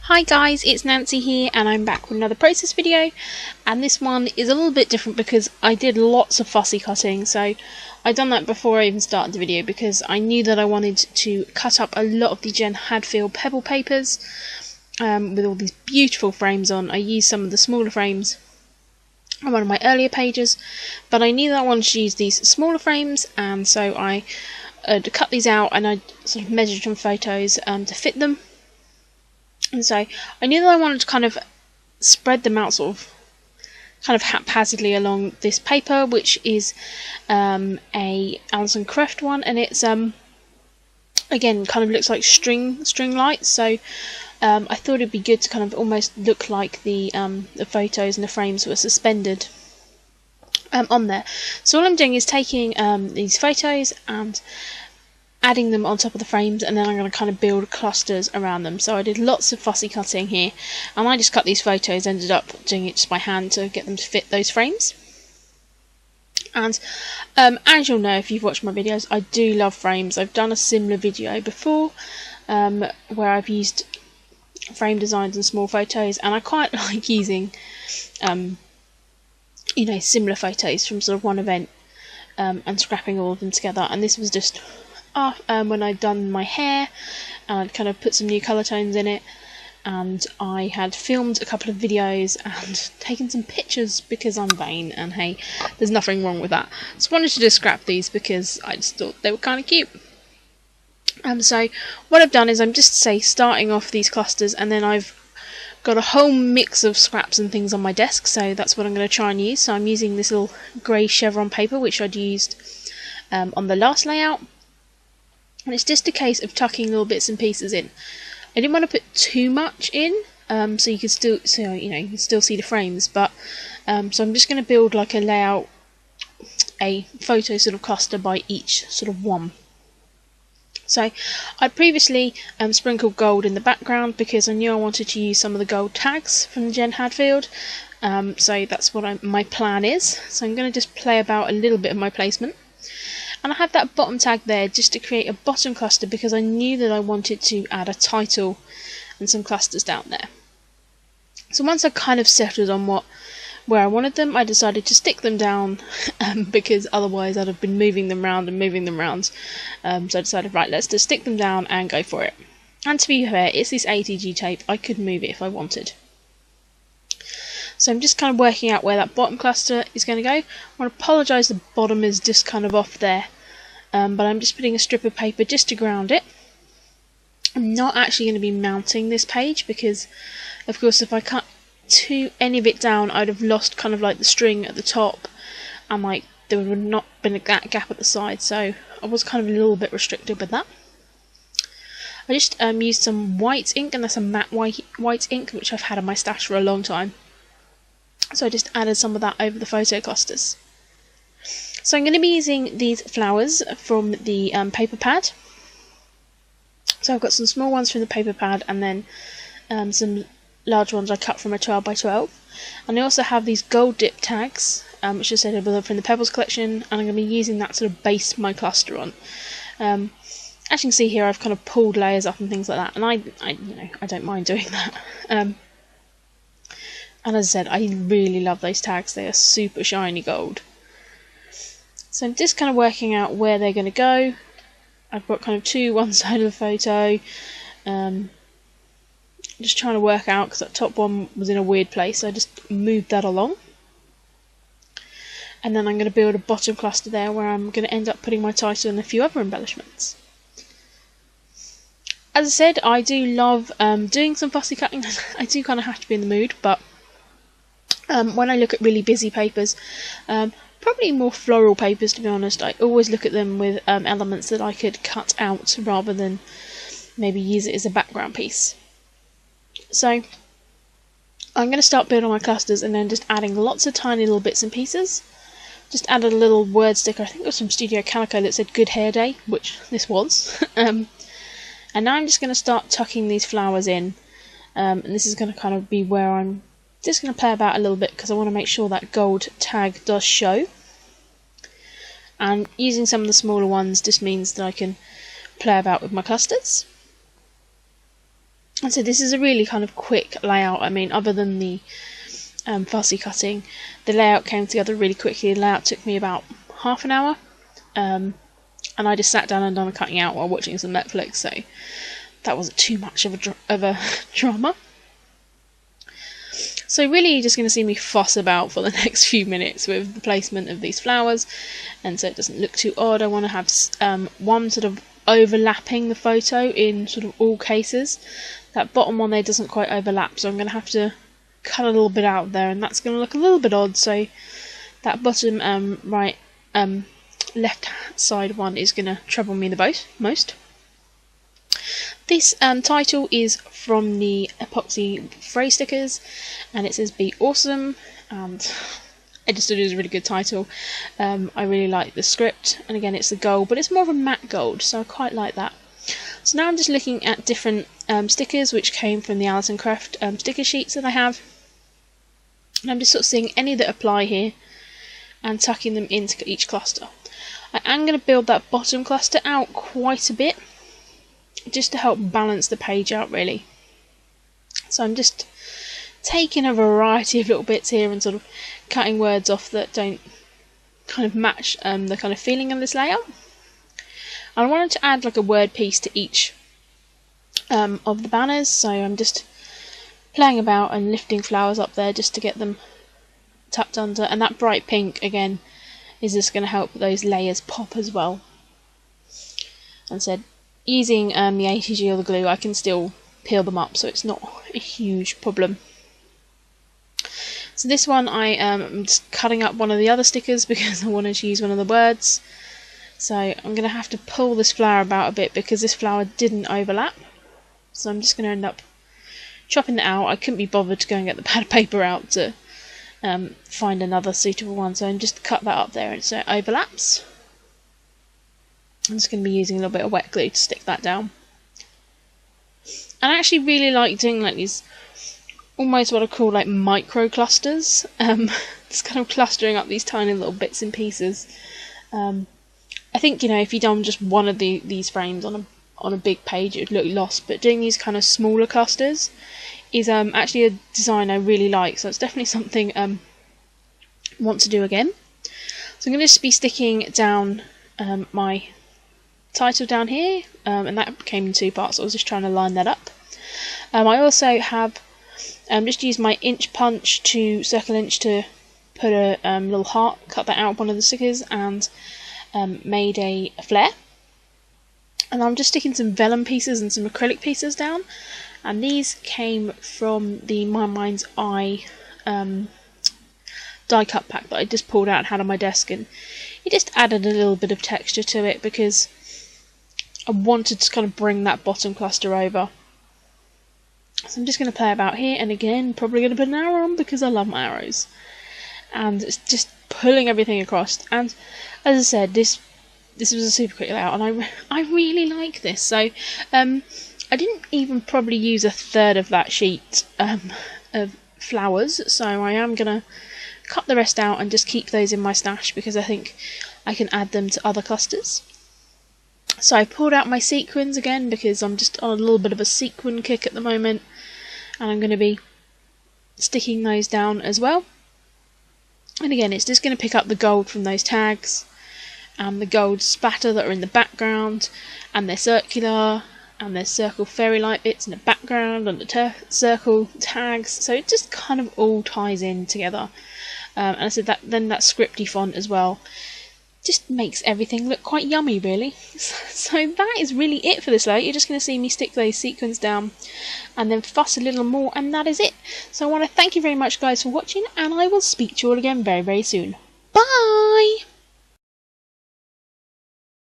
Hi guys, it's Nancy here and I'm back with another process video, and this one is a little bit different because I did lots of fussy cutting. So I'd done that before I even started the video because I knew that I wanted to cut up a lot of the Jen Hadfield pebble papers with all these beautiful frames on. I used some of the smaller frames on one of my earlier pages, but I knew that I wanted to use these smaller frames, and so I cut these out and I sort of measured some photos to fit them. And so I knew that I wanted to kind of spread them out sort of kind of haphazardly along this paper, which is a Alison Kreft one, and it's again kind of looks like string lights. So I thought it'd be good to kind of almost look like the photos and the frames were suspended on there. So all I'm doing is taking these photos and adding them on top of the frames, and then I'm going to kind of build clusters around them. So I did lots of fussy cutting here, and I just cut these photos, ended up doing it just by hand to get them to fit those frames. And as you'll know if you've watched my videos, I do love frames. I've done a similar video before where I've used frame designs and small photos, and I quite like using similar photos from sort of one event and scrapping all of them together. And this was just when I'd done my hair and I'd kind of put some new colour tones in it, and I had filmed a couple of videos and taken some pictures because I'm vain, and hey, there's nothing wrong with that. So I wanted to just scrap these because I just thought they were kind of cute. So what I've done is I'm just starting off these clusters, and then I've got a whole mix of scraps and things on my desk, so that's what I'm going to try and use. So I'm using this little grey chevron paper which I'd used on the last layout. And it's just a case of tucking little bits and pieces in. I didn't want to put too much in, so you could still, you can still see the frames. But so I'm just going to build like a layout, a photo sort of cluster by each sort of one. So I previously sprinkled gold in the background because I knew I wanted to use some of the gold tags from Jen Hadfield. So that's what my plan is. So I'm going to just play about a little bit of my placement. And I had that bottom tag there just to create a bottom cluster because I knew that I wanted to add a title and some clusters down there. So once I kind of settled on where I wanted them, I decided to stick them down because otherwise I'd have been moving them around and moving them around. So I decided, right, let's just stick them down and go for it. And to be fair, it's this ATG tape, I could move it if I wanted. So I'm just kind of working out where that bottom cluster is going to go. I want to apologise, the bottom is just kind of off there, but I'm just putting a strip of paper just to ground it. I'm not actually going to be mounting this page because, of course, if I cut any of it down, I'd have lost kind of like the string at the top, and like there would not been that gap at the side. So I was kind of a little bit restricted with that. I just used some white ink, and that's a matte white ink which I've had in my stash for a long time. So I just added some of that over the photo clusters. So I'm going to be using these flowers from the paper pad. So I've got some small ones from the paper pad, and then some large ones I cut from a 12x12. And I also have these gold dip tags, which I said were from the Pebbles collection, and I'm going to be using that to sort of base my cluster on. As you can see here, I've kind of pulled layers up and things like that, and I don't mind doing that. And as I said, I really love those tags. They are super shiny gold. So I'm just kind of working out where they're going to go. I've got kind of two one side of the photo. Just trying to work out because that top one was in a weird place. So I just moved that along. And then I'm going to build a bottom cluster there where I'm going to end up putting my title and a few other embellishments. As I said, I do love doing some fussy cutting. I do kind of have to be in the mood, but when I look at really busy papers, probably more floral papers to be honest, I always look at them with elements that I could cut out rather than maybe use it as a background piece. So I'm going to start building my clusters and then just adding lots of tiny little bits and pieces. Just added a little word sticker, I think it was from Studio Calico, that said Good Hair Day, which this was. And now I'm just going to start tucking these flowers in, and this is going to kind of be where I'm just going to play about a little bit because I want to make sure that gold tag does show. And using some of the smaller ones just means that I can play about with my clusters. And so this is a really kind of quick layout. I mean, other than the fussy cutting, the layout came together really quickly. The layout took me about half an hour, and I just sat down and done the cutting out while watching some Netflix, so that wasn't too much of a drama. So really you're just going to see me fuss about for the next few minutes with the placement of these flowers, and so it doesn't look too odd. I want to have one sort of overlapping the photo in sort of all cases. That bottom one there doesn't quite overlap, so I'm going to have to cut a little bit out there, and that's going to look a little bit odd, so that bottom left side one is going to trouble me the most. This title is from the epoxy phrase stickers, and it says "Be Awesome," and I just thought it was a really good title. I really like the script, and again it's the gold, but it's more of a matte gold, so I quite like that. So now I'm just looking at different stickers which came from the Alison Craft sticker sheets that I have, and I'm just sort of seeing any that apply here and tucking them into each cluster. I am going to build that bottom cluster out quite a bit, just to help balance the page out really. So I'm just taking a variety of little bits here and sort of cutting words off that don't kind of match the kind of feeling of this layout. I wanted to add like a word piece to each of the banners, so I'm just playing about and lifting flowers up there just to get them tucked under, and that bright pink again is just going to help those layers pop as well. And said, using the ATG or the glue, I can still peel them up, so it's not a huge problem. So this one I am just cutting up one of the other stickers because I wanted to use one of the words. So I'm going to have to pull this flower about a bit because this flower didn't overlap. So I'm just going to end up chopping that out. I couldn't be bothered to go and get the pad of paper out to find another suitable one, so I'm just cut that up there and so it overlaps. I'm just going to be using a little bit of wet glue to stick that down. And I actually really like doing like these almost what I call like micro clusters, just kind of clustering up these tiny little bits and pieces. I think, you know, if you'd done just one of these frames on a big page, it would look lost, but doing these kind of smaller clusters is actually a design I really like, so it's definitely something I want to do again. So I'm going to just be sticking down my title down here, and that came in two parts, so I was just trying to line that up. I also have just used my inch punch to circle inch to put a little heart, cut that out of one of the stickers, and made a flare. And I'm just sticking some vellum pieces and some acrylic pieces down, and these came from the My Mind's Eye die cut pack that I just pulled out and had on my desk, and it just added a little bit of texture to it because I wanted to kind of bring that bottom cluster over. So I'm just going to play about here, and again probably going to put an arrow on because I love my arrows, and it's just pulling everything across. And as I said, this was a super quick layout, and I really like this. So I didn't even probably use a third of that sheet of flowers, so I am going to cut the rest out and just keep those in my stash because I think I can add them to other clusters. So I pulled out my sequins again because I'm just on a little bit of a sequin kick at the moment, and I'm going to be sticking those down as well. And again, it's just going to pick up the gold from those tags and the gold spatter that are in the background, and they're circular, and there's circle fairy light bits in the background and the circle tags, so it just kind of all ties in together. And I said that then that scripty font as well just makes everything look quite yummy, really. So that is really it for this layout. You're just going to see me stick those sequins down and then fuss a little more, and that is it. So I want to thank you very much guys for watching, and I will speak to you all again very, very soon. Bye!